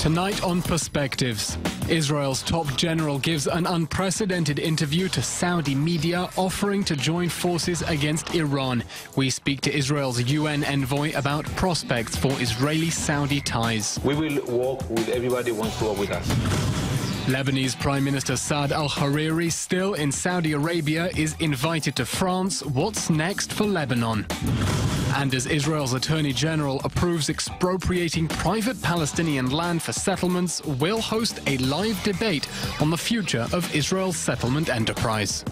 Tonight on Perspectives, Israel's top general gives an unprecedented interview to Saudi media offering to join forces against Iran. We speak to Israel's UN envoy about prospects for Israeli-Saudi ties. We will work with everybody who wants to work with us. Lebanese Prime Minister Saad al-Hariri, still in Saudi Arabia, is invited to France. What's next for Lebanon? And as Israel's Attorney General approves expropriating private Palestinian land for settlements, we'll host a live debate on the future of Israel's settlement enterprise.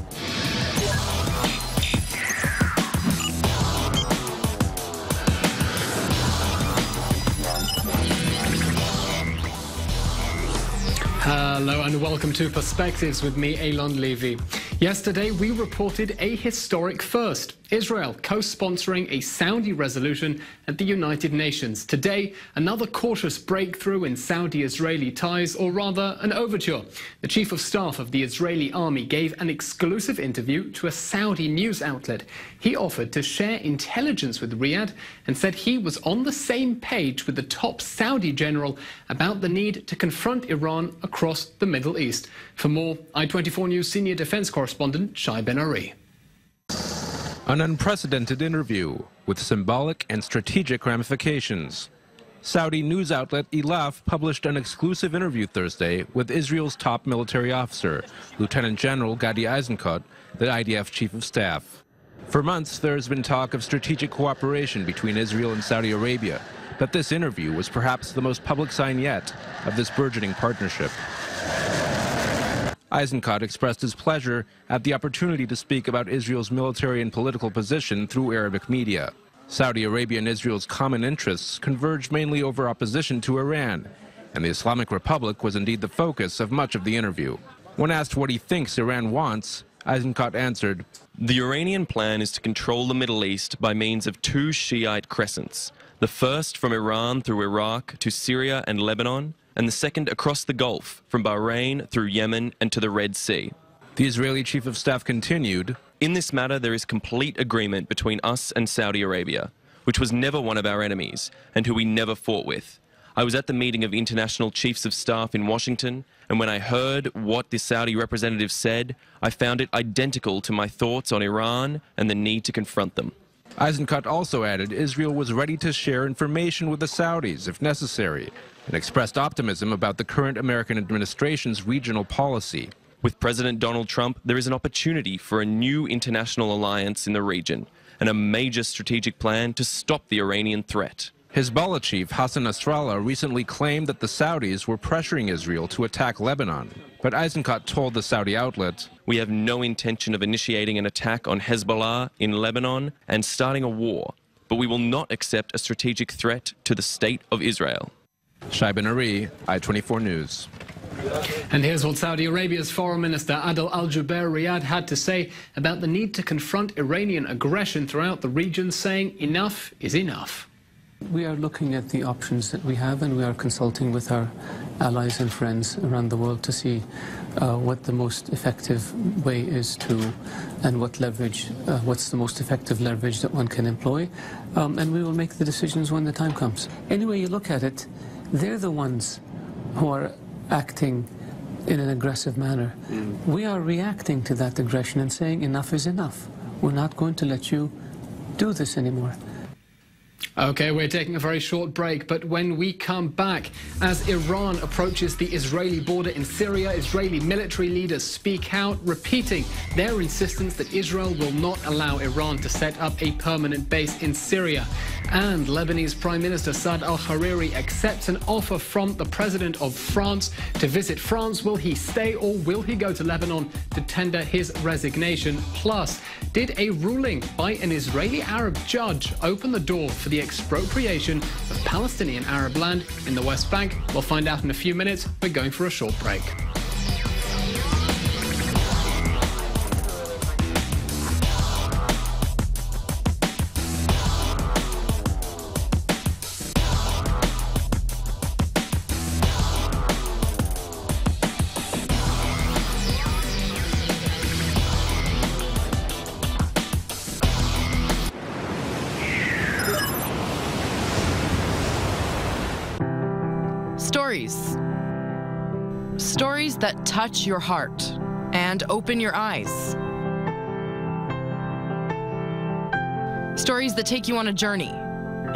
Hello and welcome to Perspectives with me, Eylon Levy. Yesterday, we reported a historic first. Israel co-sponsoring a Saudi resolution at the United Nations. Today, another cautious breakthrough in Saudi-Israeli ties, or rather, an overture. The Chief of Staff of the Israeli army gave an exclusive interview to a Saudi news outlet. He offered to share intelligence with Riyadh and said he was on the same page with the top Saudi general about the need to confront Iran across the Middle East. For more, I-24 News senior defense correspondent Shai Ben-Ari. An unprecedented interview with symbolic and strategic ramifications. Saudi news outlet Elaf published an exclusive interview Thursday with Israel's top military officer, Lieutenant General Gadi Eisenkot, the IDF Chief of Staff. For months, there has been talk of strategic cooperation between Israel and Saudi Arabia, but this interview was perhaps the most public sign yet of this burgeoning partnership. Eisenkot expressed his pleasure at the opportunity to speak about Israel's military and political position through Arabic media. Saudi Arabia and Israel's common interests converged mainly over opposition to Iran, and the Islamic Republic was indeed the focus of much of the interview. When asked what he thinks Iran wants, Eisenkot answered, "The Iranian plan is to control the Middle East by means of two Shiite crescents, the first from Iran through Iraq to Syria and Lebanon, and the second across the Gulf, from Bahrain through Yemen and to the Red Sea." The Israeli Chief of Staff continued, "In this matter, there is complete agreement between us and Saudi Arabia, which was never one of our enemies and who we never fought with. I was at the meeting of international chiefs of staff in Washington, and when I heard what the Saudi representative said, I found it identical to my thoughts on Iran and the need to confront them." Eisenkot also added Israel was ready to share information with the Saudis if necessary, and expressed optimism about the current American administration's regional policy. "With President Donald Trump, there is an opportunity for a new international alliance in the region and a major strategic plan to stop the Iranian threat." Hezbollah chief Hassan Nasrallah recently claimed that the Saudis were pressuring Israel to attack Lebanon. But Eisenkot told the Saudi outlet, "We have no intention of initiating an attack on Hezbollah in Lebanon and starting a war, but we will not accept a strategic threat to the state of Israel." Shai Ben-Ari, I-24 News. And here's what Saudi Arabia's Foreign Minister Adel Al-Jubeir Riyadh had to say about the need to confront Iranian aggression throughout the region, saying enough is enough. We are looking at the options that we have, and we are consulting with our allies and friends around the world to see what the most effective way is to, and what leverage, what's the most effective leverage that one can employ, and we will make the decisions when the time comes. Any way you look at it, they're the ones who are acting in an aggressive manner. We are reacting to that aggression and saying enough is enough. We're not going to let you do this anymore. Okay, we're taking a very short break, but when we come back, as Iran approaches the Israeli border in Syria, Israeli military leaders speak out, repeating their insistence that Israel will not allow Iran to set up a permanent base in Syria. And Lebanese Prime Minister Saad al-Hariri accepts an offer from the President of France to visit France. Will he stay or will he go to Lebanon to tender his resignation? Plus, did a ruling by an Israeli Arab judge open the door for the expropriation of Palestinian Arab land in the West Bank? We'll find out in a few minutes. We're going for a short break. Stories. Stories that touch your heart and open your eyes. Stories that take you on a journey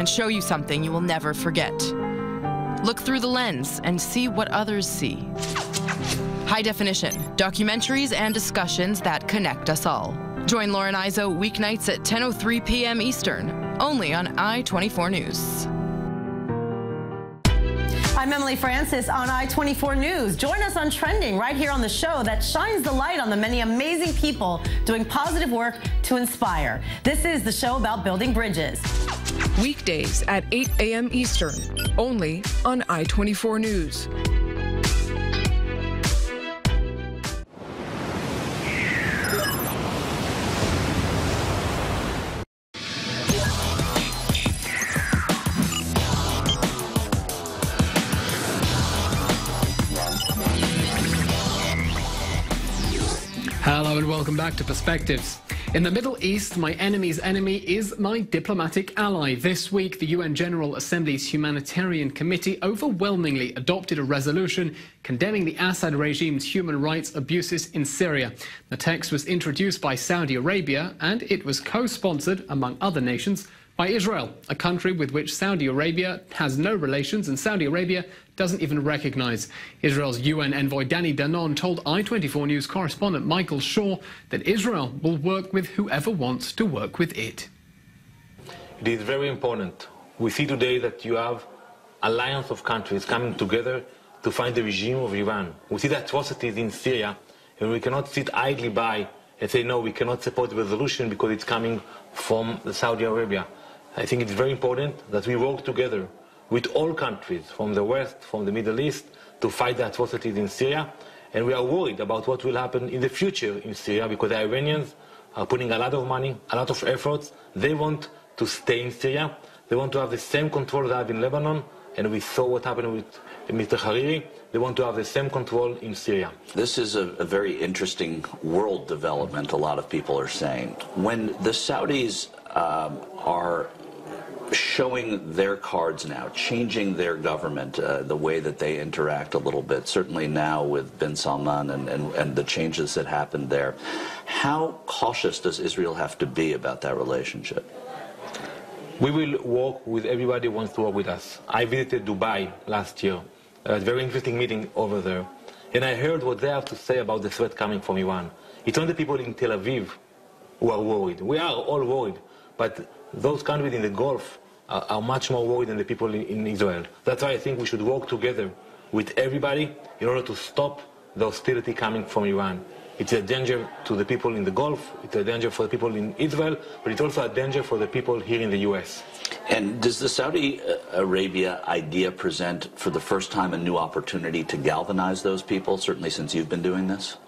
and show you something you will never forget. Look through the lens and see what others see. High definition, documentaries and discussions that connect us all. Join Lauren Izzo weeknights at 10:03 p.m. Eastern, only on I-24 News. I'm Emily Francis on I-24 News. Join us on Trending right here on the show that shines the light on the many amazing people doing positive work to inspire. This is the show about building bridges. Weekdays at 8 a.m. Eastern, only on I-24 News. Hello and welcome back to Perspectives. In the Middle East, my enemy's enemy is my diplomatic ally. This week, the UN General Assembly's Humanitarian Committee overwhelmingly adopted a resolution condemning the Assad regime's human rights abuses in Syria. The text was introduced by Saudi Arabia and it was co-sponsored, among other nations, by Israel, a country with which Saudi Arabia has no relations and Saudi Arabia doesn't even recognize. Israel's UN envoy Danny Danon told I-24 News correspondent Michael Shaw that Israel will work with whoever wants to work with it. It is very important. We see today that you have alliance of countries coming together to fight the regime of Iran. We see the atrocities in Syria, and we cannot sit idly by and say, no, we cannot support the resolution because it's coming from Saudi Arabia. I think it's very important that we work together with all countries from the West, from the Middle East, to fight the atrocities in Syria. And we are worried about what will happen in the future in Syria because the Iranians are putting a lot of money, a lot of efforts. They want to stay in Syria. They want to have the same control they have in Lebanon. And we saw what happened with Mr. Hariri. They want to have the same control in Syria. This is a very interesting world development, a lot of people are saying. When the Saudis are showing their cards now, changing their government, the way that they interact a little bit, certainly now with bin Salman and the changes that happened there, how cautious does Israel have to be about that relationship? We will work with everybody who wants to work with us. I visited Dubai last year. It was a very interesting meeting over there. And I heard what they have to say about the threat coming from Iran. It's not the people in Tel Aviv who are worried. We are all worried. But those countries in the Gulf are much more worried than the people in Israel. That's why I think we should work together with everybody in order to stop the hostility coming from Iran. It's a danger to the people in the Gulf, it's a danger for the people in Israel, but it's also a danger for the people here in the US. And does the Saudi Arabia idea present for the first time a new opportunity to galvanize those people, certainly since you've been doing this?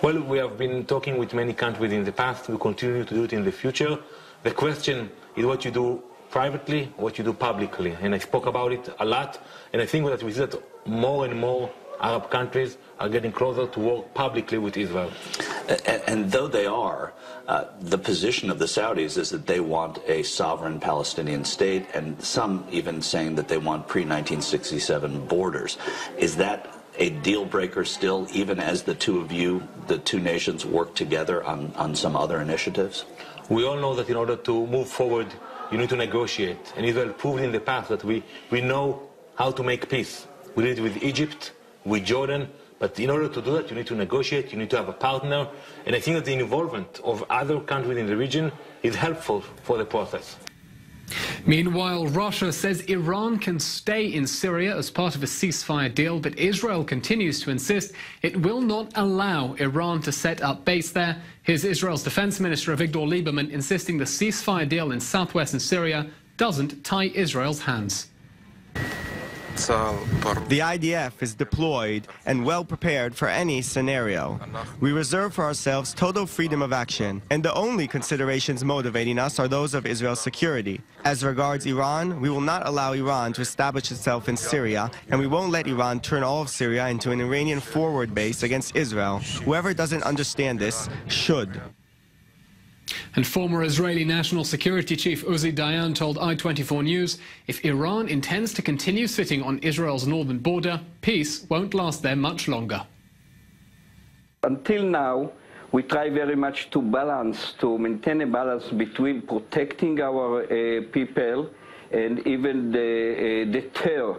Well, we have been talking with many countries in the past. We continue to do it in the future. The question is what you do privately, what you do publicly. And I spoke about it a lot. And I think that we see that more and more Arab countries are getting closer to work publicly with Israel. And though they are, the position of the Saudis is that they want a sovereign Palestinian state, and some even saying that they want pre-1967 borders. Is that a deal breaker still, even as the two of you, the two nations, work together on some other initiatives? We all know that in order to move forward, you need to negotiate. And Israel proved in the past that we know how to make peace. We did it with Egypt, with Jordan, but in order to do that, you need to negotiate, you need to have a partner, and I think that the involvement of other countries in the region is helpful for the process. Meanwhile, Russia says Iran can stay in Syria as part of a ceasefire deal, but Israel continues to insist it will not allow Iran to set up base there. Here's Israel's Defense Minister Avigdor Lieberman insisting the ceasefire deal in southwestern Syria doesn't tie Israel's hands. The IDF is deployed and well prepared for any scenario. We reserve for ourselves total freedom of action, and the only considerations motivating us are those of Israel's security. As regards Iran, we will not allow Iran to establish itself in Syria, and we won't let Iran turn all of Syria into an Iranian forward base against Israel. Whoever doesn't understand this should. And former Israeli National Security Chief Uzi Dayan told I-24 News, if Iran intends to continue sitting on Israel's northern border, peace won't last there much longer. Until now, we try very much to maintain a balance between protecting our people and even the terror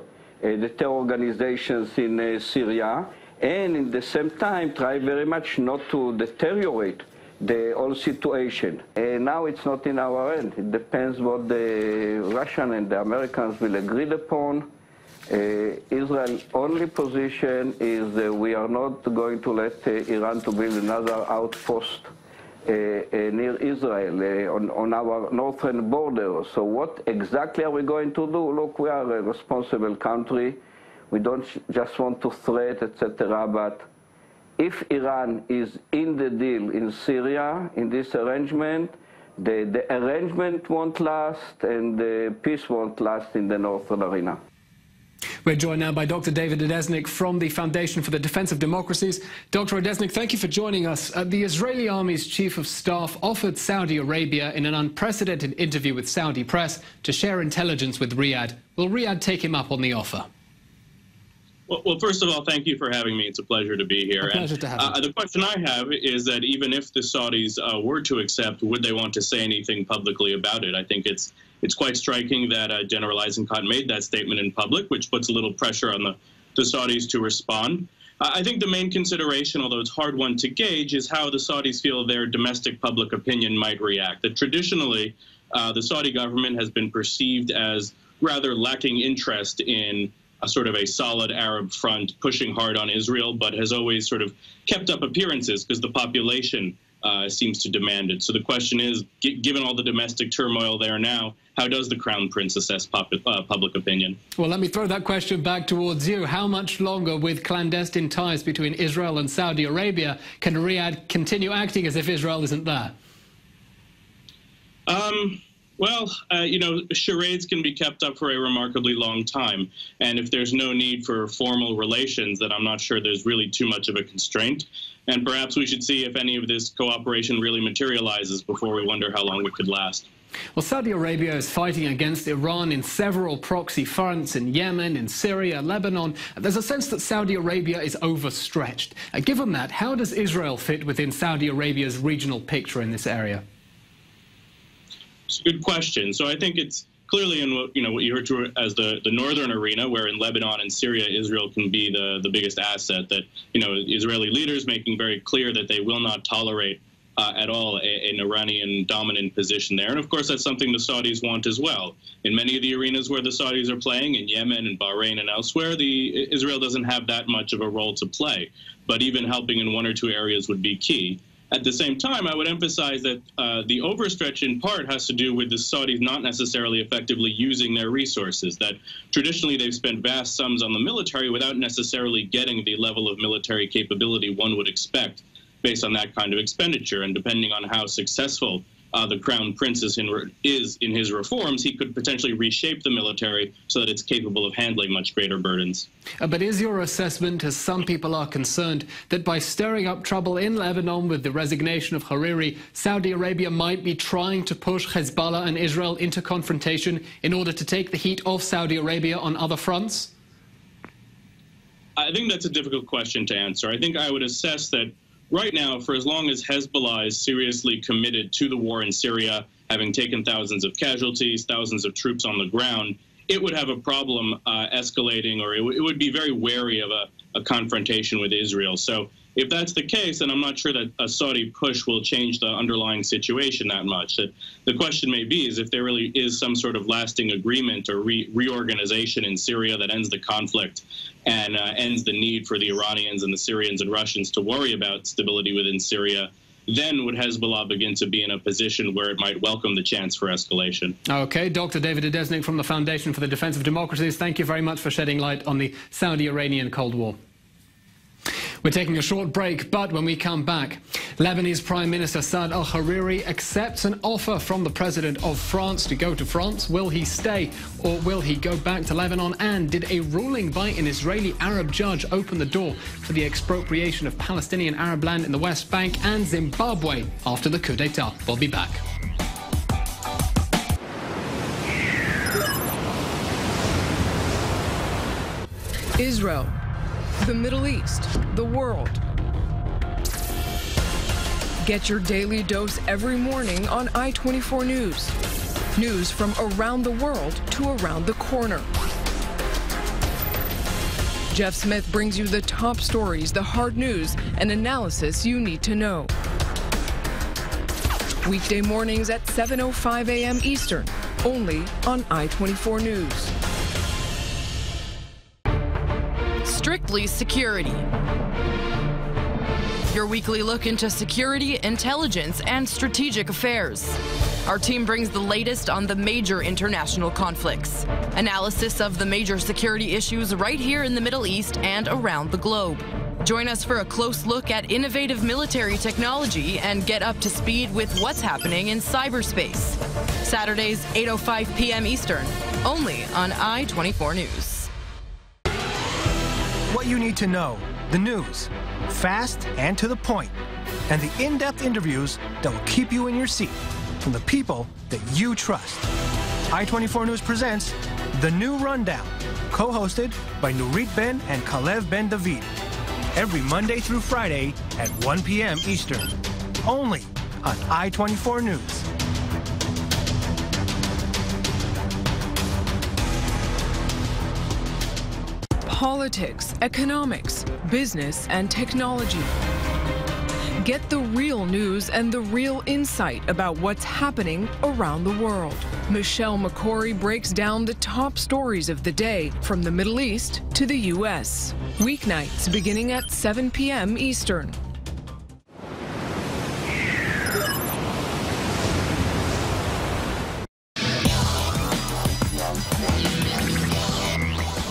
organizations in Syria, and in the same time try very much not to deteriorate the whole situation. Now it's not in our hand. It depends what the Russians and the Americans will agree upon. Israel's only position is we are not going to let Iran to build another outpost near Israel on our northern border. So what exactly are we going to do? Look, we are a responsible country. We don't just want to threat, etc. But if Iran is in the deal in Syria, in this arrangement, the arrangement won't last and the peace won't last in the northern arena. We're joined now by Dr. David Odesnik from the Foundation for the Defense of Democracies. Dr. Odesnik, thank you for joining us. The Israeli Army's Chief of Staff offered Saudi Arabia in an unprecedented interview with Saudi press to share intelligence with Riyadh. Will Riyadh take him up on the offer? Well, first of all, thank you for having me. It's a pleasure to be here. A pleasure to have you. The question I have is that even if the Saudis were to accept, would they want to say anything publicly about it? I think it's quite striking that General Eisenkot made that statement in public, which puts a little pressure on the Saudis to respond. I think the main consideration, although it's a hard one to gauge, is how the Saudis feel their domestic public opinion might react. That traditionally, the Saudi government has been perceived as rather lacking interest in a sort of a solid Arab front pushing hard on Israel, but has always sort of kept up appearances because the population seems to demand it. So the question is, given all the domestic turmoil there now, how does the Crown Prince assess public opinion? Well, let me throw that question back towards you. How much longer, with clandestine ties between Israel and Saudi Arabia, can Riyadh continue acting as if Israel isn't there? Well, you know, charades can be kept up for a remarkably long time. And if there's no need for formal relations, then I'm not sure there's really too much of a constraint. And perhaps we should see if any of this cooperation really materializes before we wonder how long it could last. Well, Saudi Arabia is fighting against Iran in several proxy fronts in Yemen, in Syria, Lebanon. There's a sense that Saudi Arabia is overstretched. Given that, how does Israel fit within Saudi Arabia's regional picture in this area? It's a good question. So I think it's clearly in what you refer to as the northern arena, where in Lebanon and Syria, Israel can be the biggest asset. That Israeli leaders making very clear that they will not tolerate at all an Iranian dominant position there. And of course, that's something the Saudis want as well. In many of the arenas where the Saudis are playing, in Yemen and Bahrain and elsewhere, Israel doesn't have that much of a role to play. But even helping in one or two areas would be key. At the same time, I would emphasize that the overstretch in part has to do with the Saudis not necessarily effectively using their resources, that traditionally they've spent vast sums on the military without necessarily getting the level of military capability one would expect based on that kind of expenditure. And depending on how successful the Crown Prince is in his reforms, he could potentially reshape the military so that it's capable of handling much greater burdens. But is your assessment, as some people are concerned, that by stirring up trouble in Lebanon with the resignation of Hariri, Saudi Arabia might be trying to push Hezbollah and Israel into confrontation in order to take the heat off Saudi Arabia on other fronts? I think that's a difficult question to answer. I think I would assess that right now, for as long as Hezbollah is seriously committed to the war in Syria, having taken thousands of casualties, thousands of troops on the ground, it would have a problem escalating, or it would be very wary of a confrontation with Israel. So if that's the case, then I'm not sure that a Saudi push will change the underlying situation that much. The question may be is if there really is some sort of lasting agreement or reorganization in Syria that ends the conflict and ends the need for the Iranians and the Syrians and Russians to worry about stability within Syria, then would Hezbollah begin to be in a position where it might welcome the chance for escalation. Okay, Dr. David Odesnik from the Foundation for the Defense of Democracies, thank you very much for shedding light on the Saudi-Iranian Cold War. We're taking a short break, but when we come back, Lebanese Prime Minister Saad al-Hariri accepts an offer from the President of France to go to France. Will he stay or will he go back to Lebanon? And did a ruling by an Israeli Arab judge open the door for the expropriation of Palestinian Arab land in the West Bank and Zimbabwe after the coup d'etat? We'll be back. Israel, the Middle East, the world. Get your daily dose every morning on I-24 News. News from around the world to around the corner. Jeff Smith brings you the top stories, the hard news, and analysis you need to know. Weekday mornings at 7:05 a.m. Eastern, only on I-24 News. Strictly Security. Your weekly look into security, intelligence, and strategic affairs. Our team brings the latest on the major international conflicts. Analysis of the major security issues right here in the Middle East and around the globe. Join us for a close look at innovative military technology and get up to speed with what's happening in cyberspace. Saturdays, 8:05 p.m. Eastern, only on I-24 News. What you need to know, the news, fast and to the point, and the in-depth interviews that will keep you in your seat from the people that you trust. I-24 News presents The New Rundown, co-hosted by Nurit Ben and Kalev Ben David, every Monday through Friday at 1 p.m. Eastern, only on I-24 News. Politics, economics, business, and technology. Get the real news and the real insight about what's happening around the world. Michelle McCory breaks down the top stories of the day from the Middle East to the U.S. Weeknights beginning at 7 p.m. Eastern.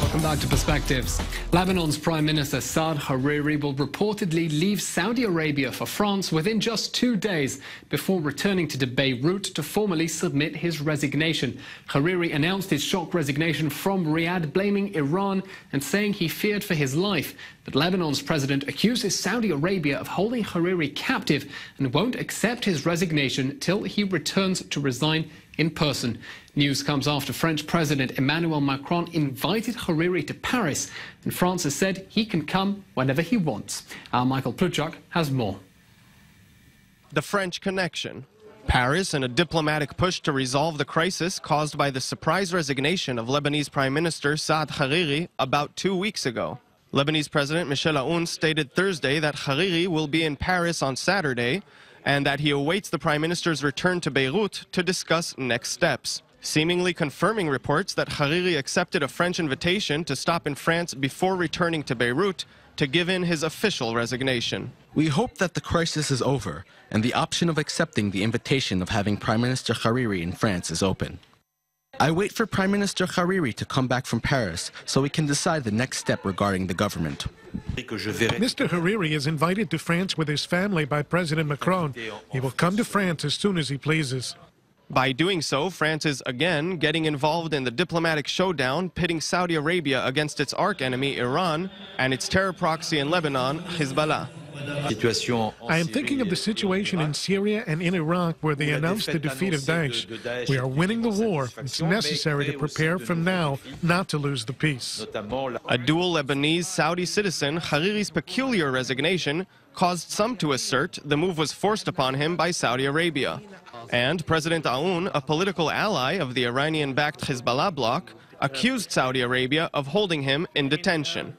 Welcome back to Perspectives. Lebanon's Prime Minister Saad Hariri will reportedly leave Saudi Arabia for France within just 2 days before returning to Beirut to formally submit his resignation. Hariri announced his shock resignation from Riyadh, blaming Iran and saying he feared for his life. But Lebanon's president accuses Saudi Arabia of holding Hariri captive and won't accept his resignation till he returns to resign in person. News comes after French President Emmanuel Macron invited Hariri to Paris, and France has said he can come whenever he wants. Our Michael Pluchak has more. The French connection. Paris and a diplomatic push to resolve the crisis caused by the surprise resignation of Lebanese Prime Minister Saad Hariri about 2 weeks ago. Lebanese President Michel Aoun stated Thursday that Hariri will be in Paris on Saturday and that he awaits the Prime Minister's return to Beirut to discuss next steps, seemingly confirming reports that Hariri accepted a French invitation to stop in France before returning to Beirut to give in his official resignation. We hope that the crisis is over and the option of accepting the invitation of having Prime Minister Hariri in France is open. I wait for Prime Minister Hariri to come back from Paris so we can decide the next step regarding the government. Mr. Hariri is invited to France with his family by President Macron. He will come to France as soon as he pleases. By doing so, France is again getting involved in the diplomatic showdown pitting Saudi Arabia against its arch-enemy Iran and its terror proxy in Lebanon, Hezbollah. I am thinking of the situation in Syria and in Iraq where they announced the defeat of Daesh. We are winning the war. It's necessary to prepare from now not to lose the peace. A dual Lebanese-Saudi citizen, Hariri's peculiar resignation caused some to assert the move was forced upon him by Saudi Arabia. And President Aoun, a political ally of the Iranian-backed Hezbollah bloc, accused Saudi Arabia of holding him in detention.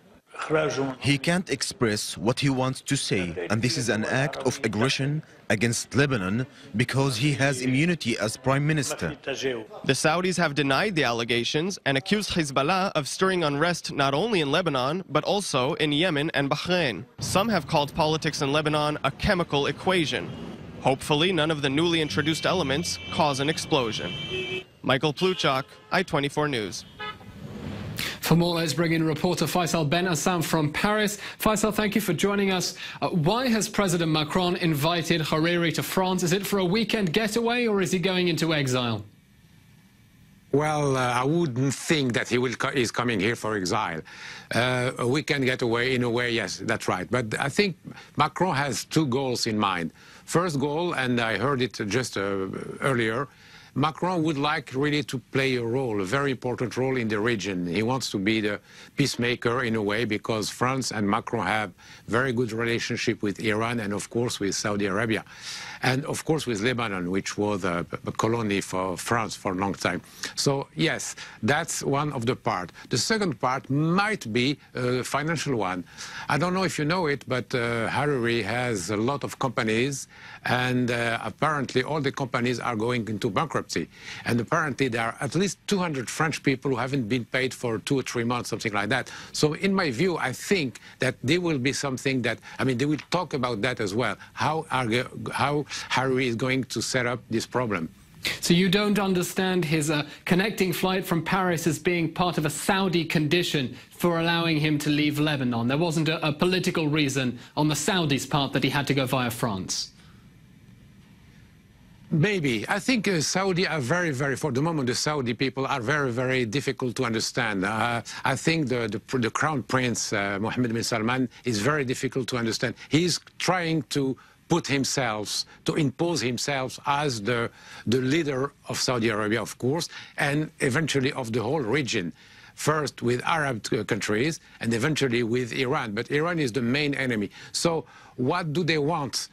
He can't express what he wants to say, and this is an act of aggression against Lebanon because he has immunity as prime minister. The Saudis have denied the allegations and accused Hezbollah of stirring unrest not only in Lebanon, but also in Yemen and Bahrain. Some have called politics in Lebanon a chemical equation. Hopefully, none of the newly introduced elements cause an explosion. Michael Pluchak, I-24 News. For more, let's bring in reporter Faisal Ben Assam from Paris. Faisal, thank you for joining us. Why has President Macron invited Hariri to France? Is it for a weekend getaway or is he going into exile? Well, I wouldn't think that he's coming here for exile. A weekend getaway, in a way, yes, that's right. But I think Macron has two goals in mind. First goal, and I heard it just earlier, Macron would like really to play a role, a very important role in the region. He wants to be the peacemaker in a way because France and Macron have very good relationship with Iran and of course with Saudi Arabia. And of course with Lebanon, which was a colony for France for a long time. So yes, that's one of the part. The second part might be a financial one. I don't know if you know it, but Hariri has a lot of companies and apparently all the companies are going into bankruptcy. And apparently there are at least 200 French people who haven't been paid for 2 or 3 months, something like that. So in my view, I think that there will be something that, I mean, they will talk about that as well. How Hariri is going to set up this problem. So you don't understand his connecting flight from Paris as being part of a Saudi condition for allowing him to leave Lebanon? There wasn't a political reason on the Saudis' part that he had to go via France? Maybe. I think Saudi are very, for the moment, the Saudi people are very difficult to understand. I think the Crown Prince, Mohammed bin Salman, is very difficult to understand. He's trying to put himself, to impose himself as the leader of Saudi Arabia, of course, and eventually of the whole region. First with Arab countries and eventually with Iran. But Iran is the main enemy. So what do they want?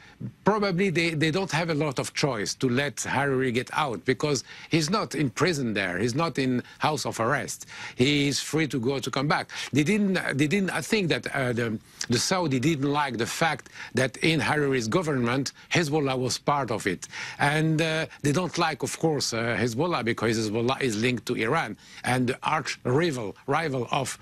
Probably they don't have a lot of choice to let Hariri get out because he's not in prison there. He's not in house of arrest. He is free to go to come back. I think that the Saudi didn't like the fact that in Hariri's government, Hezbollah was part of it. And they don't like, of course, Hezbollah because Hezbollah is linked to Iran. And the arch rival of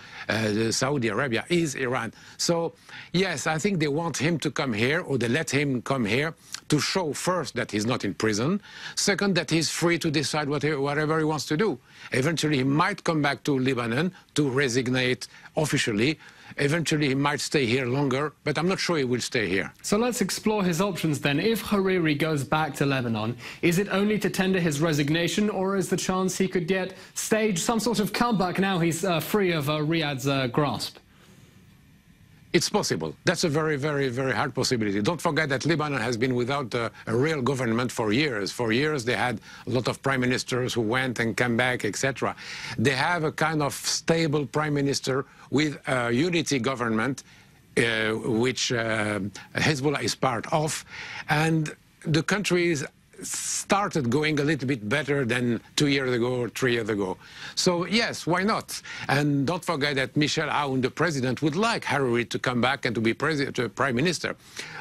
Saudi Arabia is Iran. So, yes, I think they want him to come here, or they let him come here to show first that he's not in prison, second that he's free to decide whatever he wants to do. Eventually he might come back to Lebanon to resignate officially. Eventually he might stay here longer, but I'm not sure he will stay here. So let's explore his options then. If Hariri goes back to Lebanon, is it only to tender his resignation, or is the chance he could stage some sort of comeback now he's free of Riyadh's grasp? It's possible. That's a very hard possibility. Don't forget that Lebanon has been without a real government for years. For years, they had a lot of prime ministers who went and came back, etc. They have a kind of stable prime minister with a unity government, which Hezbollah is part of. And the country started going a little bit better than 2 years ago or 3 years ago. So yes, why not? And don't forget that Michel Aoun, the president, would like Hariri to come back and to be prime minister.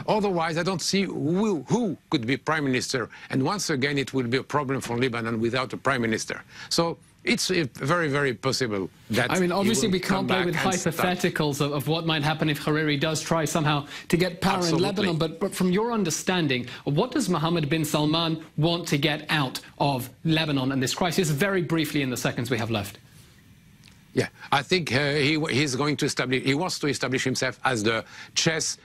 Otherwise, I don't see who could be prime minister. And once again, it will be a problem for Lebanon without a prime minister. So it's very possible that... I mean, obviously we can't play with hypotheticals of what might happen if Hariri does try somehow to get power in Lebanon, but from your understanding, what does Mohammed bin Salman want to get out of Lebanon and this crisis? Very briefly in the seconds we have left. Yeah, I think he's going to establish, he wants to establish himself as the chess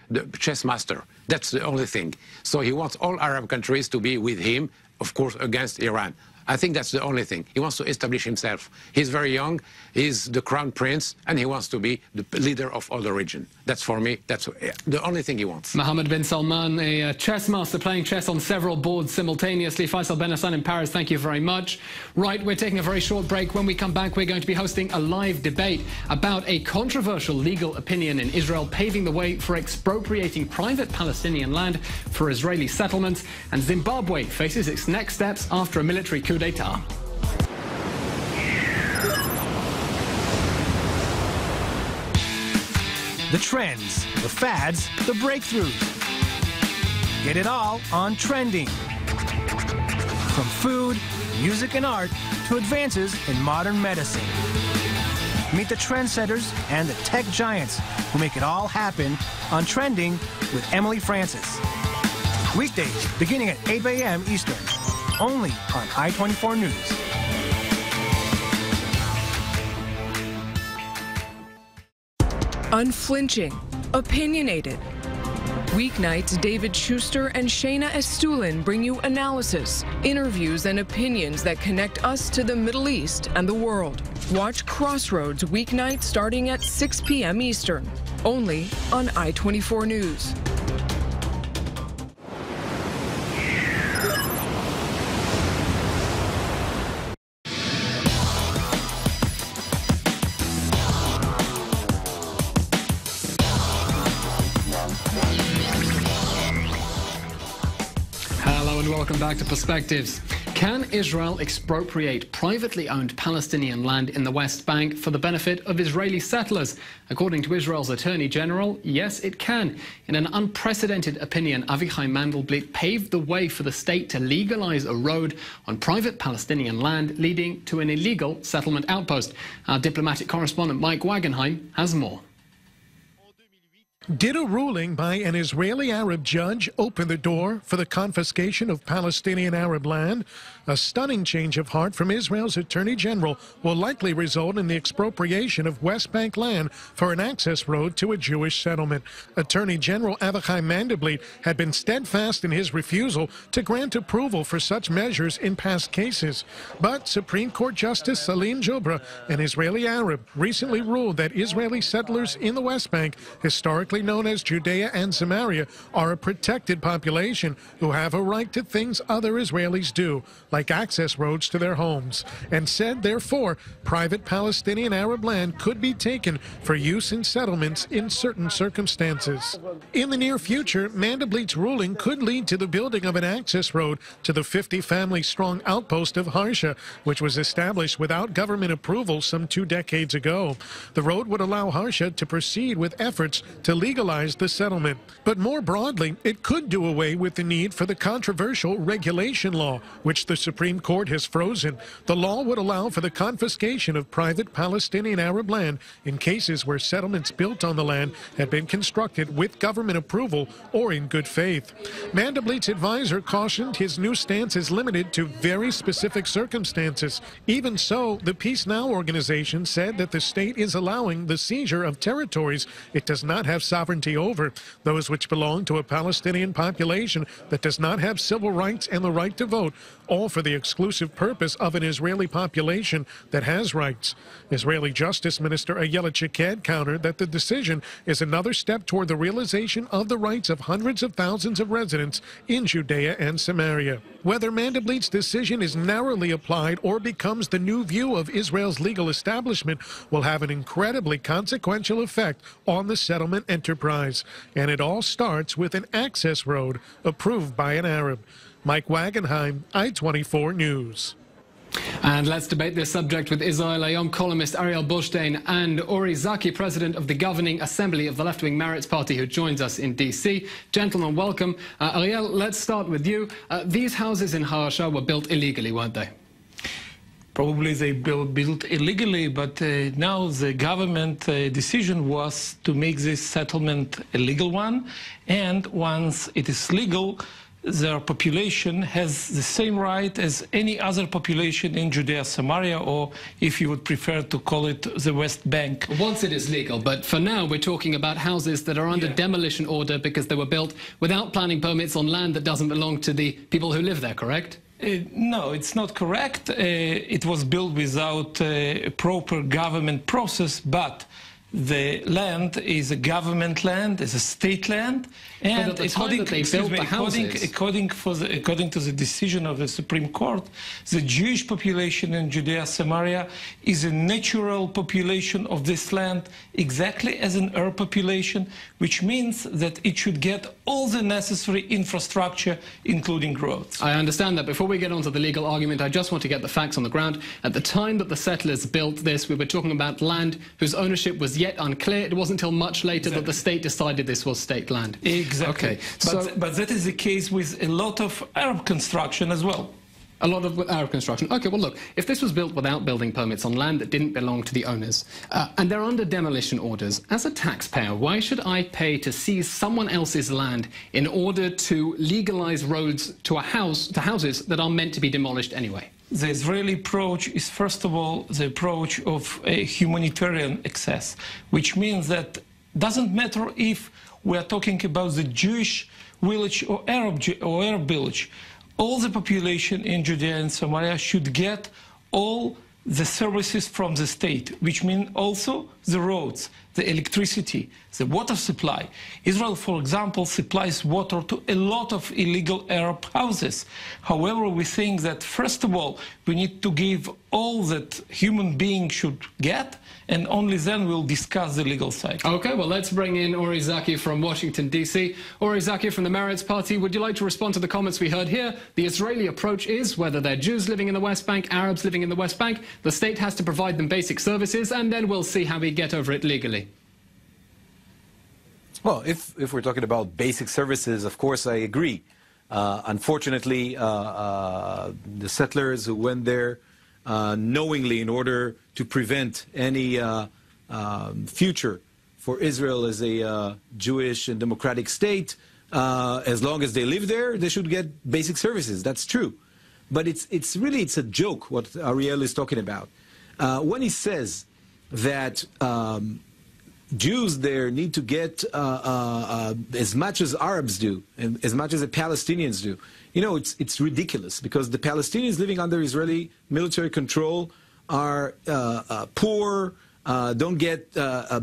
master. That's the only thing. So he wants all Arab countries to be with him, of course, against Iran. I think that's the only thing. He wants to establish himself. He's very young, he's the crown prince, and he wants to be the leader of all the region. That's, for me, that's the only thing he wants. Mohammed bin Salman, a chess master playing chess on several boards simultaneously. Faisal Ben Assam in Paris, thank you very much. Right, we're taking a very short break. When we come back, we're going to be hosting a live debate about a controversial legal opinion in Israel paving the way for expropriating private Palestinian land for Israeli settlements. And Zimbabwe faces its next steps after a military coup d'etat. The trends, the fads, the breakthroughs. Get it all on Trending. From food, music and art, to advances in modern medicine. Meet the trendsetters and the tech giants who make it all happen on Trending with Emily Francis. Weekdays beginning at 8 a.m. Eastern, only on I-24 News. Unflinching, opinionated. Weeknights, David Schuster and Shayna Estulin bring you analysis, interviews, and opinions that connect us to the Middle East and the world. Watch Crossroads weeknights starting at 6 p.m. Eastern, only on I-24 News. Welcome back to Perspectives. Can Israel expropriate privately owned Palestinian land in the West Bank for the benefit of Israeli settlers? According to Israel's Attorney General, yes, it can. In an unprecedented opinion, Avichai Mandelblit paved the way for the state to legalize a road on private Palestinian land leading to an illegal settlement outpost. Our diplomatic correspondent Mike Wagenheim has more. Did a ruling by an Israeli Arab judge open the door for the confiscation of Palestinian Arab land? A stunning change of heart from Israel's Attorney General will likely result in the expropriation of West Bank land for an access road to a Jewish settlement. Attorney General Avichai Mandelblit had been steadfast in his refusal to grant approval for such measures in past cases. But Supreme Court Justice Salim Jobra, an Israeli Arab, recently ruled that Israeli settlers in the West Bank, historically known as Judea and Samaria, are a protected population who have a right to things other Israelis do, like access roads to their homes, and said, therefore, private Palestinian Arab land could be taken for use in settlements in certain circumstances. In the near future, Mandelblit's ruling could lead to the building of an access road to the 50-family-strong outpost of Harsha, which was established without government approval some 2 decades ago. The road would allow Harsha to proceed with efforts to legalize the settlement. But more broadly, it could do away with the need for the controversial regulation law, which the Supreme Court has frozen. The law would allow for the confiscation of private Palestinian Arab land in cases where settlements built on the land had been constructed with government approval or in good faith. Mandelblit's advisor cautioned his new stance is limited to very specific circumstances. Even so, the Peace Now organization said that the state is allowing the seizure of territories it does not have sovereignty over, those which belong to a Palestinian population that does not have civil rights and the right to vote, all for the exclusive purpose of an Israeli population that has rights. Israeli Justice Minister Ayelet Shaked countered that the decision is another step toward the realization of the rights of hundreds of thousands of residents in Judea and Samaria. Whether Mandelblit's decision is narrowly applied or becomes the new view of Israel's legal establishment will have an incredibly consequential effect on the settlement enterprise. And it all starts with an access road approved by an Arab. Mike Wagenheim, I-24 News. And let's debate this subject with Eylon A columnist Ariel Borstein and Ori Zaki, president of the Governing Assembly of the left-wing Meretz Party, who joins us in D.C. Gentlemen, welcome. Ariel, let's start with you. These houses in Harsha were built illegally, weren't they? Probably they built illegally, but now the government decision was to make this settlement a legal one. And once it is legal, their population has the same right as any other population in Judea, Samaria, or if you would prefer to call it the West Bank. Once it is legal, but for now we're talking about houses that are under demolition order because they were built without planning permits on land that doesn't belong to the people who live there, correct? No, it's not correct. It was built without a proper government process, but the land is a government land, is a state land, and according to the decision of the Supreme Court, the Jewish population in Judea, Samaria is a natural population of this land, exactly as an Arab population, which means that it should get all the necessary infrastructure, including roads. I understand that. Before we get on to the legal argument, I just want to get the facts on the ground. At the time that the settlers built this, we were talking about land whose ownership was yet unclear. It wasn't until much later that the state decided this was state land. Exactly. Okay. But that is the case with a lot of Arab construction as well. A lot of Arab construction. Okay, well, look, if this was built without building permits on land that didn't belong to the owners, and they're under demolition orders, as a taxpayer, why should I pay to seize someone else's land in order to legalize roads to houses that are meant to be demolished anyway? The Israeli approach is, first of all, the approach of a humanitarian access, which means that doesn't matter if we are talking about the Jewish village or Arab village. All the population in Judea and Samaria should get all the services from the state, which mean also the roads, the electricity, the water supply. Israel, for example, supplies water to a lot of illegal Arab houses. However, we think that, first of all, we need to give all that human beings should get, and only then we'll discuss the legal side. Okay, well, let's bring in Ori Zaki from Washington, D.C. Ori Zaki from the Meretz Party, would you like to respond to the comments we heard here? The Israeli approach is, whether they're Jews living in the West Bank, Arabs living in the West Bank, the state has to provide them basic services, and then we'll see how we get over it legally. Well, if we're talking about basic services, of course I agree. Unfortunately, the settlers who went there knowingly in order to prevent any future for Israel as a Jewish and democratic state, as long as they live there, they should get basic services. That's true. But it's really a joke what Ariel is talking about. When he says that Jews there need to get as much as Arabs do, and as much as the Palestinians do. You know, it's ridiculous, because the Palestinians living under Israeli military control are poor, don't get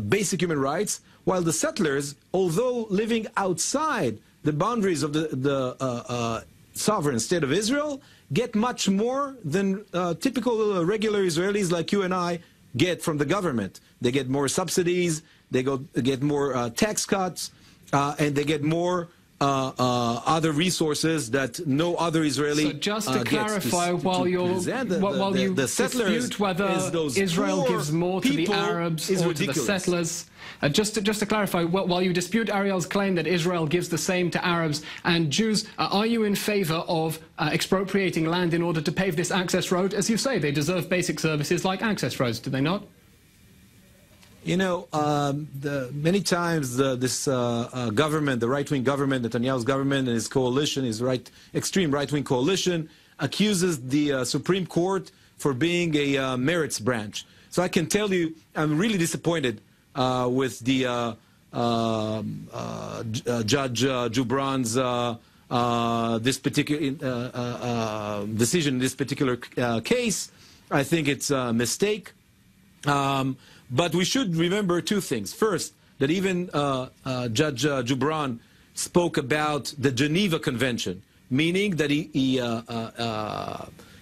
basic human rights, while the settlers, although living outside the boundaries of the sovereign state of Israel, get much more than typical regular Israelis like you and I get from the government. They get more subsidies, they get more tax cuts, and they get more other resources that no other Israeli So just to clarify, while you dispute whether Israel gives more to the Arabs or to the settlers, just to clarify, while you dispute Ariel's claim that Israel gives the same to Arabs and Jews, are you in favor of expropriating land in order to pave this access road? As you say, they deserve basic services like access roads, do they not? You know, many times this government, the right-wing government, Netanyahu's government and his coalition, his extreme right-wing coalition, accuses the Supreme Court for being a merits branch. So I can tell you, I'm really disappointed with the Judge Jubran's this particular decision in this particular case. I think it's a mistake. But we should remember two things. First, that even Judge Jubran spoke about the Geneva Convention, meaning that he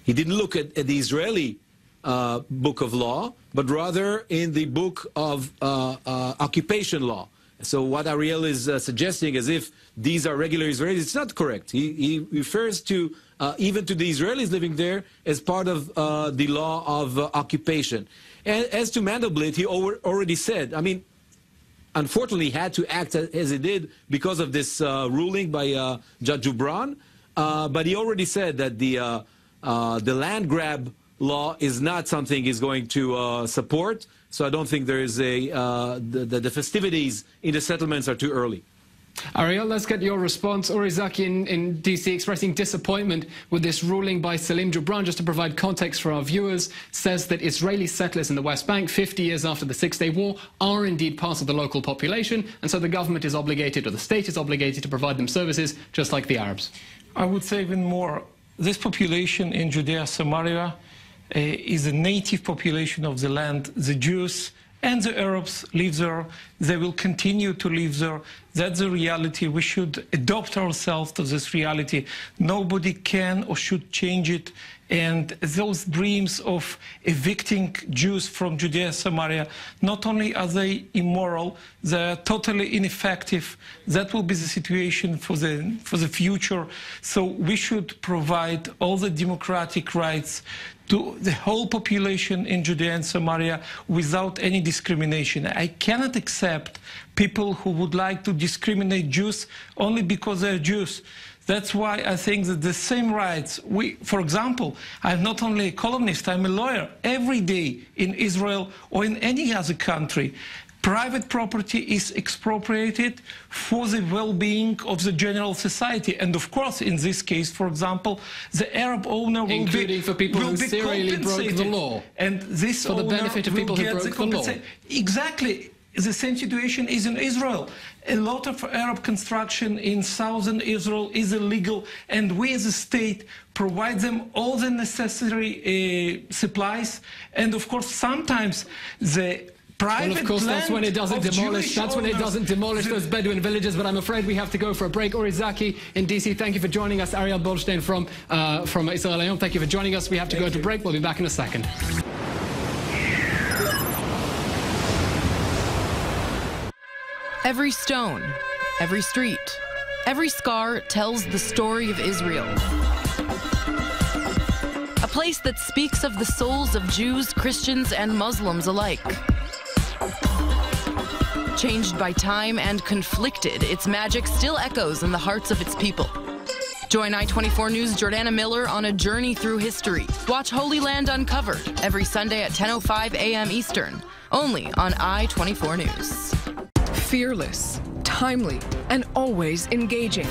didn't look at the Israeli book of law, but rather in the book of occupation law. So what Ariel is suggesting, as if these are regular Israelis, it's not correct. He refers to even to the Israelis living there as part of the law of occupation. And as to Mandelblit, he already said, I mean, unfortunately, he had to act as he did because of this ruling by Judge Jubran. But he already said that the land grab law is not something he's going to support. So I don't think there is the festivities in the settlements are too early. Ariel, let's get your response. Ori Zaki in D.C. expressing disappointment with this ruling by Salim Jubran, just to provide context for our viewers, says that Israeli settlers in the West Bank, 50 years after the Six-Day War, are indeed part of the local population, and so the government is obligated, or the state is obligated, to provide them services, just like the Arabs. I would say even more. This population in Judea, Samaria, is a native population of the land. The Jews and the Arabs live there. They will continue to live there. That's the reality. We should adopt ourselves to this reality. Nobody can or should change it. And those dreams of evicting Jews from Judea, Samaria, not only are they immoral, they're totally ineffective. That will be the situation for the future. So we should provide all the democratic rights to the whole population in Judea and Samaria without any discrimination. I cannot accept people who would like to discriminate Jews only because they're Jews. That's why I think that the same rights, for example, I'm not only a columnist, I'm a lawyer. Every day in Israel or in any other country, private property is expropriated for the well-being of the general society. And of course, in this case, for example, the Arab owner will including for people who serially broke the law. And this for the benefit of people who broke the law. Exactly. the same situation is in Israel. A lot of Arab construction in southern Israel is illegal, and we as a state provide them all the necessary supplies. And of course, sometimes the private well, of course, that's when it doesn't demolish. That's when it doesn't demolish those Bedouin villages. But I'm afraid we have to go for a break. Ori Zaki in DC, thank you for joining us. Ariel Goldstein from Israel Ayom, thank you for joining us. We have to go to break. We'll be back in a second. Every stone, every street, every scar tells the story of Israel. A place that speaks of the souls of Jews, Christians, and Muslims alike. Changed by time and conflicted, its magic still echoes in the hearts of its people. Join I-24 News' Jordana Miller on a journey through history. Watch Holy Land Uncovered every Sunday at 10:05 a.m. Eastern, only on I-24 News. Fearless, timely, and always engaging.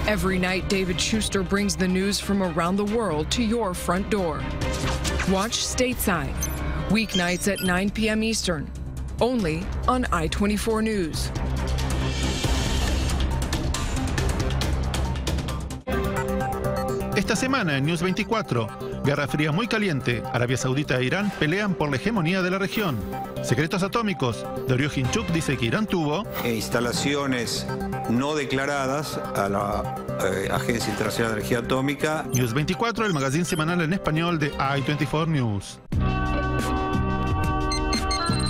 Every night, David Schuster brings the news from around the world to your front door. Watch Stateside, weeknights at 9 p.m. Eastern, only on I-24 News. Esta semana en News 24, Guerra Fría muy caliente, Arabia Saudita e Irán pelean por la hegemonía de la región. Secretos atómicos, Darío Hinchuk dice que Irán tuvo instalaciones no declaradas a la Agencia Internacional de Energía Atómica. News 24, el magazine semanal en español de I-24 News.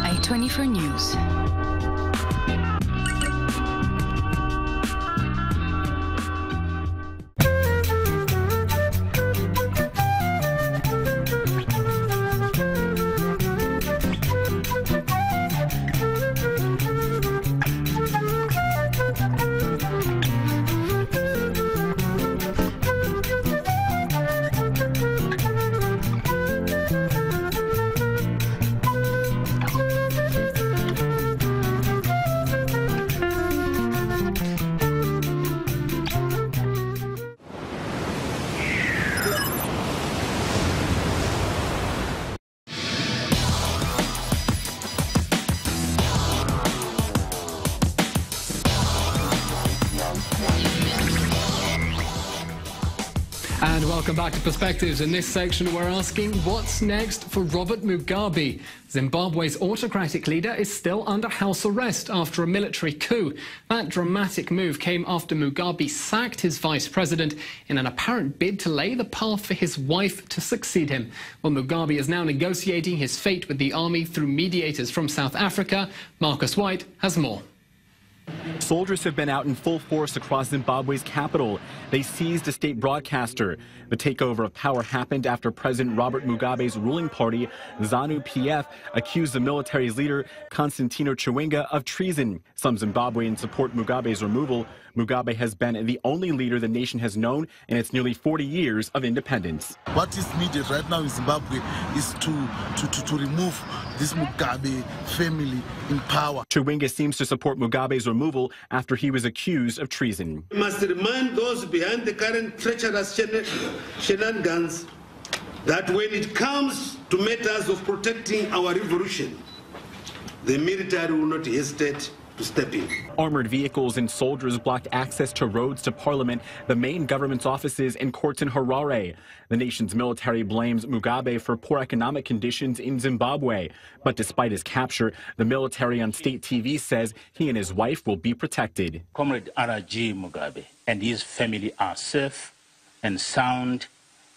I-24 News. And welcome back to Perspectives. In this section, we're asking what's next for Robert Mugabe. Zimbabwe's autocratic leader is still under house arrest after a military coup. That dramatic move came after Mugabe sacked his vice president in an apparent bid to lay the path for his wife to succeed him. Well, Mugabe is now negotiating his fate with the army through mediators from South Africa. Marcus White has more. Soldiers have been out in full force across Zimbabwe's capital. They seized a state broadcaster. The takeover of power happened after President Robert Mugabe's ruling party, ZANU-PF, accused the military's leader, Constantino Chiwenga, of treason. Some Zimbabweans support Mugabe's removal. Mugabe has been the only leader the nation has known in its nearly 40 years of independence. What is needed right now in Zimbabwe is to remove this Mugabe family in power. Chiwenga seems to support Mugabe's removal after he was accused of treason. We must remind those behind the current treacherous shenanigans that when it comes to matters of protecting our revolution, the military will not hesitate to step in. Armored vehicles and soldiers blocked access to roads to parliament, the main government's offices, and courts in Harare. The nation's military blames Mugabe for poor economic conditions in Zimbabwe. But despite his capture, the military on state TV says he and his wife will be protected. Comrade R.G. Mugabe and his family are safe and sound,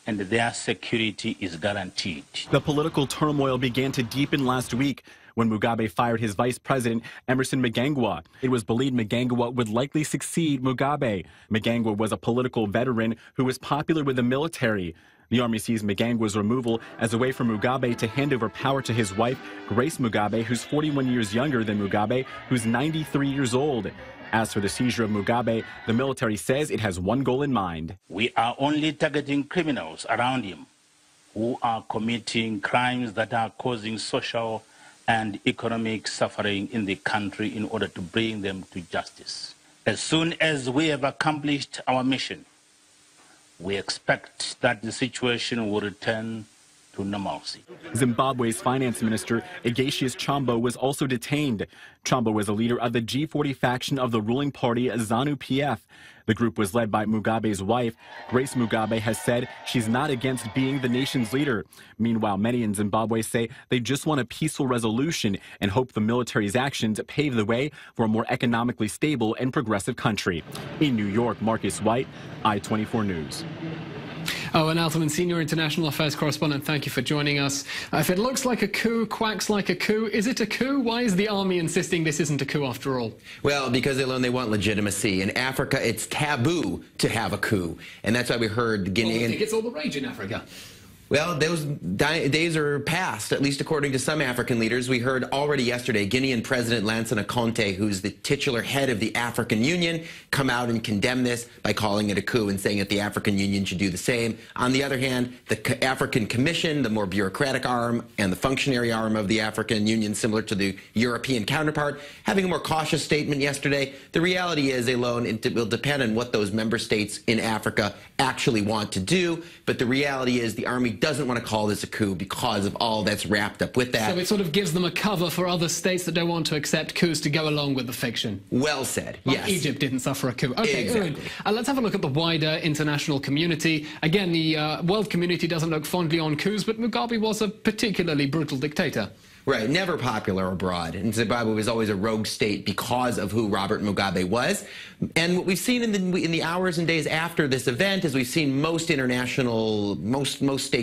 and their security is guaranteed. The political turmoil began to deepen last week when Mugabe fired his vice president, Emerson Mnangagwa. It was believed Mnangagwa would likely succeed Mugabe. Mnangagwa was a political veteran who was popular with the military. The army sees Mnangagwa's removal as a way for Mugabe to hand over power to his wife, Grace Mugabe, who's 41 years younger than Mugabe, who's 93 years old. As for the seizure of Mugabe, the military says it has one goal in mind. We are only targeting criminals around him who are committing crimes that are causing social and economic suffering in the country in order to bring them to justice. As soon as we have accomplished our mission, we expect that the situation will return to normalcy. Zimbabwe's finance minister, Ignatius Chombo, was also detained. Chombo was a leader of the G40 faction of the ruling party ZANU-PF. The group was led by Mugabe's wife. Grace Mugabe has said she's not against being the nation's leader. Meanwhile, many in Zimbabwe say they just want a peaceful resolution and hope the military's actions pave the way for a more economically stable and progressive country. In New York, Marcus White, I-24 News. Owen Altman, Senior International Affairs Correspondent, thank you for joining us. If it looks like a coup, quacks like a coup, is it a coup? Why is the army insisting this isn't a coup after all? Well, because they want legitimacy. In Africa, it's taboo to have a coup. And that's why we heard Guinea... Well, I think it's all the rage in Africa. Well, those days are past, at least according to some African leaders. We heard already yesterday Guinean President Lansana Conté, who's the titular head of the African Union, come out and condemn this by calling it a coup and saying that the African Union should do the same. On the other hand, the African Commission, the more bureaucratic arm and the functionary arm of the African Union, similar to the European counterpart, having a more cautious statement yesterday. The reality is, Eylon, it will depend on what those member states in Africa actually want to do. But the reality is the army doesn't want to call this a coup because of all that's wrapped up with that. So it sort of gives them a cover for other states that don't want to accept coups to go along with the fiction. Well said, like yes. Egypt didn't suffer a coup. Okay, exactly. Let's have a look at the wider international community. Again, the world community doesn't look fondly on coups, but Mugabe was a particularly brutal dictator. Right, never popular abroad. And Zimbabwe was always a rogue state because of who Robert Mugabe was. And what we've seen in the hours and days after this event is we've seen most state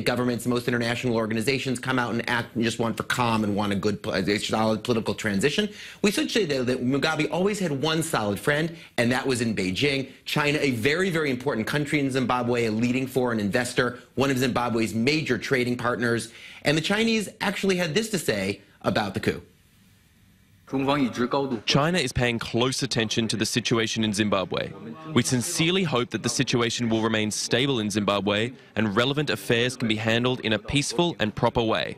governments, most international organizations come out and act and just want for calm and want a solid political transition. We should say, though, that Mugabe always had one solid friend, and that was in Beijing. China, a very, very important country in Zimbabwe, a leading foreign investor, one of Zimbabwe's major trading partners. And the Chinese actually had this to say about the coup. China is paying close attention to the situation in Zimbabwe. We sincerely hope that the situation will remain stable in Zimbabwe and relevant affairs can be handled in a peaceful and proper way.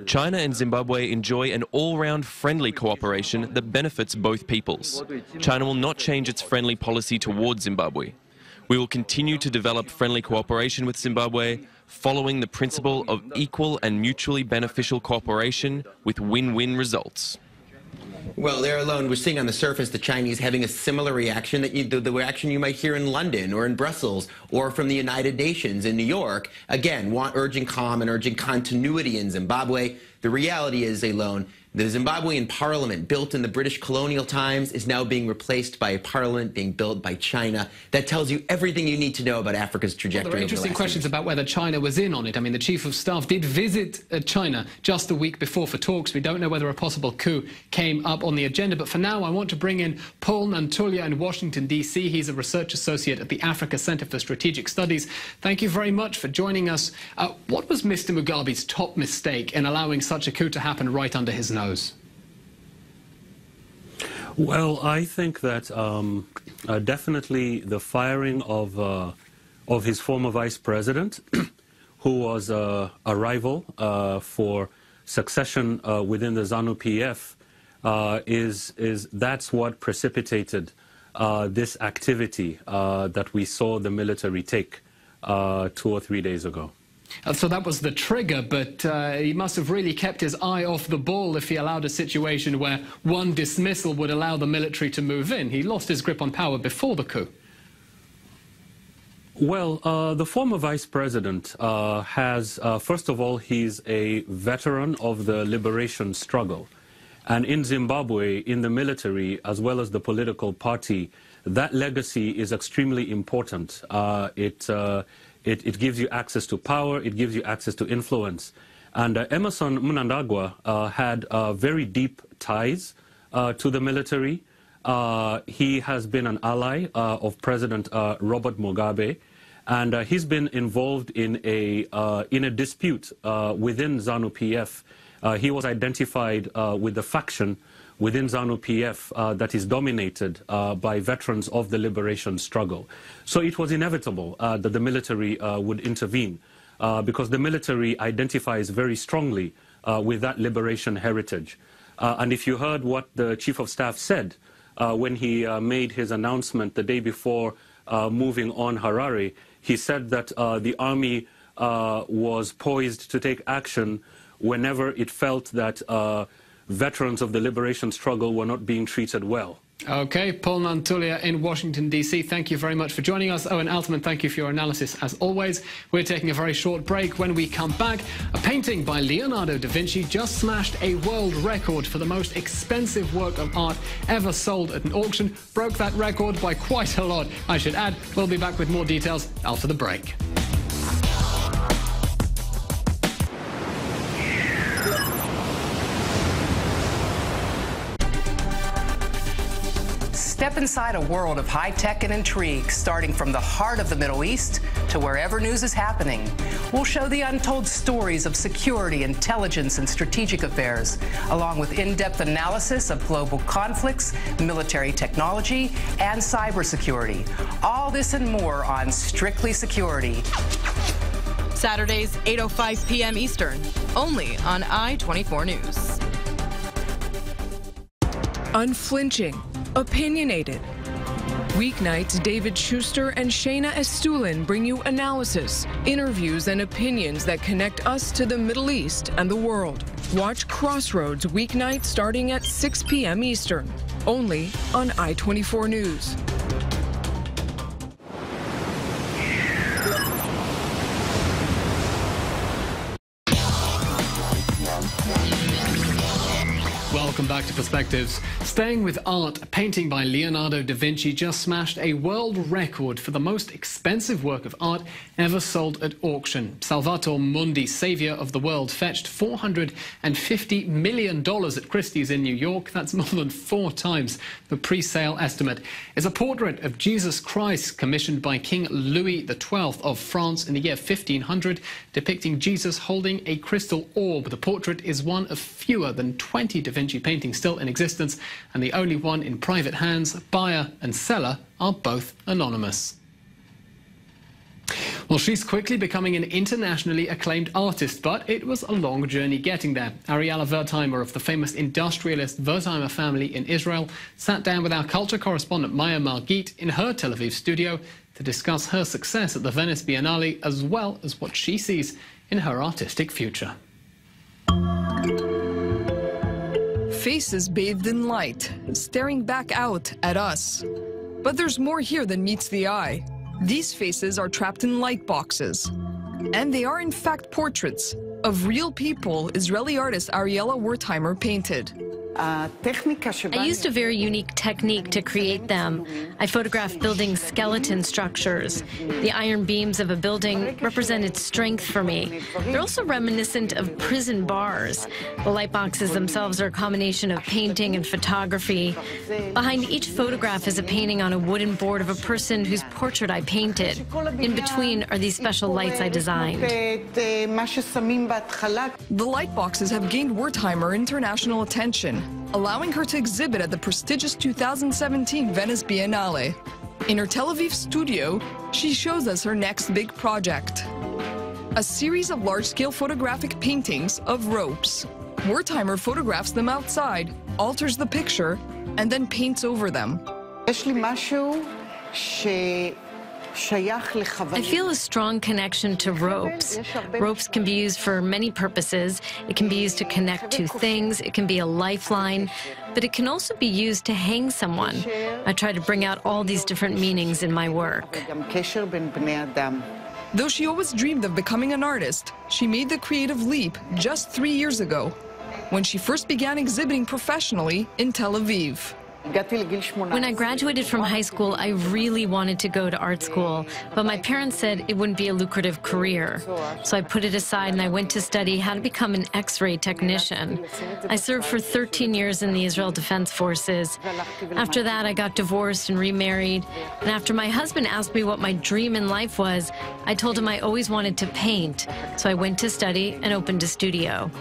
China and Zimbabwe enjoy an all-round friendly cooperation that benefits both peoples. China will not change its friendly policy towards Zimbabwe. We will continue to develop friendly cooperation with Zimbabwe, following the principle of equal and mutually beneficial cooperation with win-win results. Well, there alone, we're seeing on the surface the Chinese having a similar reaction that the reaction you might hear in London or in Brussels or from the United Nations in New York. Again, urging calm and urging continuity in Zimbabwe. The reality is, Eylon, the Zimbabwean parliament, built in the British colonial times, is now being replaced by a parliament being built by China. That tells you everything you need to know about Africa's trajectory. Well, there are interesting questions about whether China was in on it. I mean, the Chief of Staff did visit China just a week before for talks. We don't know whether a possible coup came up on the agenda. But for now, I want to bring in Paul Nantulia in Washington, D.C. He's a research associate at the Africa Center for Strategic Studies. Thank you very much for joining us. What was Mr. Mugabe's top mistake in allowing such a coup to happen right under his nose? Well, I think that definitely the firing of his former vice president, who was a rival for succession within the ZANU-PF, that's what precipitated this activity that we saw the military take 2 or 3 days ago. So that was the trigger, but he must have really kept his eye off the ball if he allowed a situation where one dismissal would allow the military to move in. He lost his grip on power before the coup. Well, the former vice president has, first of all, he's a veteran of the liberation struggle. And in Zimbabwe, in the military, as well as the political party, that legacy is extremely important. It gives you access to power, it gives you access to influence. And Emmerson Mnangagwa had very deep ties to the military. He has been an ally of President Robert Mugabe, and he's been involved in a dispute within ZANU-PF. He was identified with the faction within ZANU-PF that is dominated by veterans of the liberation struggle. So it was inevitable that the military would intervene because the military identifies very strongly with that liberation heritage. And if you heard what the Chief of Staff said when he made his announcement the day before moving on Harare, he said that the army was poised to take action whenever it felt that veterans of the liberation struggle were not being treated well. Okay, Paul Nantulia in Washington, D.C., thank you very much for joining us. Owen Altman, thank you for your analysis as always. We're taking a very short break. When we come back, a painting by Leonardo da Vinci just smashed a world record for the most expensive work of art ever sold at an auction. Broke that record by quite a lot, I should add. We'll be back with more details after the break. Step inside a world of high-tech and intrigue, starting from the heart of the Middle East to wherever news is happening. We'll show the untold stories of security, intelligence, and strategic affairs, along with in-depth analysis of global conflicts, military technology, and cybersecurity. All this and more on Strictly Security. Saturdays, 8:05 p.m. Eastern, only on I-24 News. Unflinching. Opinionated. Weeknights, David Schuster and Shayna Estulin bring you analysis, interviews, and opinions that connect us to the Middle East and the world. Watch Crossroads weeknights starting at 6 p.m. Eastern, only on I-24 News. Welcome back to Perspectives. Staying with art, a painting by Leonardo da Vinci just smashed a world record for the most expensive work of art ever sold at auction. Salvator Mundi, Savior of the World, fetched $450 million at Christie's in New York. That's more than 4 times the pre-sale estimate. It's a portrait of Jesus Christ commissioned by King Louis XII of France in the year 1500, depicting Jesus holding a crystal orb. The portrait is one of fewer than 20 Da Vinci paintings still in existence, and the only one in private hands. Buyer and seller are both anonymous. Well, she's quickly becoming an internationally acclaimed artist, but it was a long journey getting there. Ariella Wertheimer of the famous industrialist Wertheimer family in Israel sat down with our culture correspondent Maya Margit in her Tel Aviv studio to discuss her success at the Venice Biennale, as well as what she sees in her artistic future. Faces bathed in light, staring back out at us. But there's more here than meets the eye. These faces are trapped in light boxes. And they are in fact portraits of real people Israeli artist Ariella Wertheimer painted. I used a very unique technique to create them. I photographed building skeleton structures. The iron beams of a building represented strength for me. They're also reminiscent of prison bars. The light boxes themselves are a combination of painting and photography. Behind each photograph is a painting on a wooden board of a person whose portrait I painted. In between are these special lights I designed. The light boxes have gained Wertheimer international attention, allowing her to exhibit at the prestigious 2017 Venice Biennale. In her Tel Aviv studio, she shows us her next big project, a series of large-scale photographic paintings of ropes. Wertheimer photographs them outside, alters the picture, and then paints over them. I feel a strong connection to ropes. Ropes can be used for many purposes. It can be used to connect two things. It can be a lifeline, but it can also be used to hang someone. I try to bring out all these different meanings in my work. Though she always dreamed of becoming an artist, she made the creative leap just 3 years ago, when she first began exhibiting professionally in Tel Aviv. When I graduated from high school, I really wanted to go to art school, but my parents said it wouldn't be a lucrative career. So I put it aside and I went to study how to become an X-ray technician. I served for 13 years in the Israel Defense Forces. After that, I got divorced and remarried. And after my husband asked me what my dream in life was, I told him I always wanted to paint. So I went to study and opened a studio.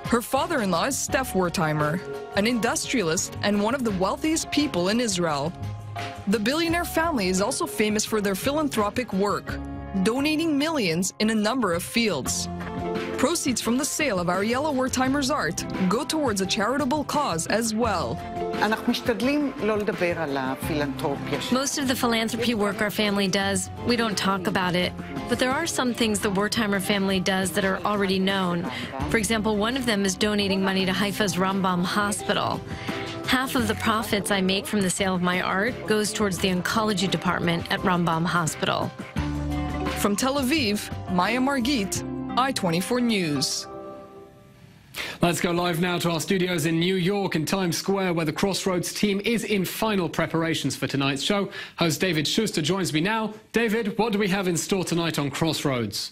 Her father-in-law is Steph Wertheimer, an industrialist and one of the wealthiest people in Israel. The billionaire family is also famous for their philanthropic work, donating millions in a number of fields. Proceeds from the sale of Ariella Wertheimer's art go towards a charitable cause as well. Most of the philanthropy work our family does, we don't talk about it. But there are some things the Wertheimer family does that are already known. For example, one of them is donating money to Haifa's Rambam Hospital. Half of the profits I make from the sale of my art goes towards the oncology department at Rambam Hospital. From Tel Aviv, Maya Margit, I-24 News. Let's go live now to our studios in New York and Times Square, where the Crossroads team is in final preparations for tonight's show. Host David Schuster joins me now. David, what do we have in store tonight on Crossroads?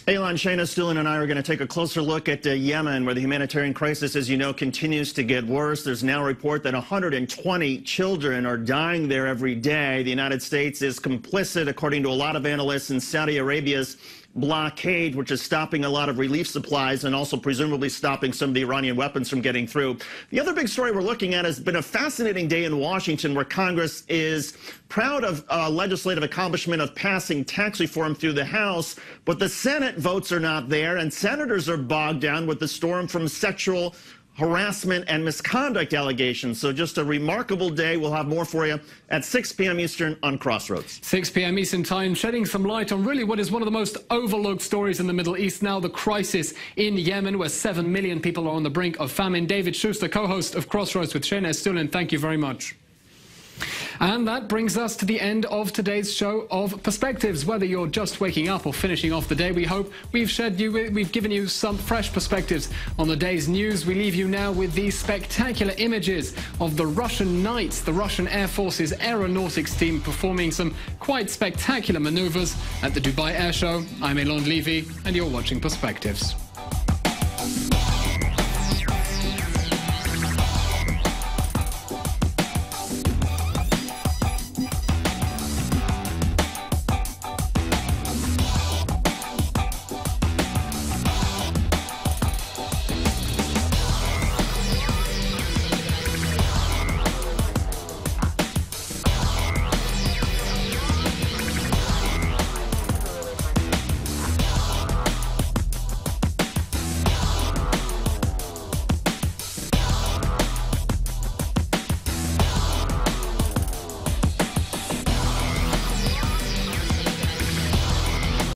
Eylon, Shayna, Stulin, and I are going to take a closer look at Yemen, where the humanitarian crisis, as you know, continues to get worse. There's now a report that 120 children are dying there every day. The United States is complicit, according to a lot of analysts, in Saudi Arabia's blockade, which is stopping a lot of relief supplies and also presumably stopping some of the Iranian weapons from getting through. The other big story we're looking at has been a fascinating day in Washington, where Congress is proud of legislative accomplishment of passing tax reform through the House, but the Senate votes are not there, and senators are bogged down with the storm from sexual harassment and misconduct allegations. So just a remarkable day. We'll have more for you at 6 p.m. Eastern on Crossroads. 6 p.m. Eastern time, shedding some light on really what is one of the most overlooked stories in the Middle East now, the crisis in Yemen, where 7 million people are on the brink of famine. David Schuster, co-host of Crossroads with Shayna Stulin, thank you very much. And that brings us to the end of today's show of Perspectives. Whether you're just waking up or finishing off the day, we hope we've given you some fresh perspectives on the day's news. We leave you now with these spectacular images of the Russian Knights, the Russian Air Force's aeronautics team, performing some quite spectacular maneuvers at the Dubai Air Show. I'm Eylon Levy, and you're watching Perspectives.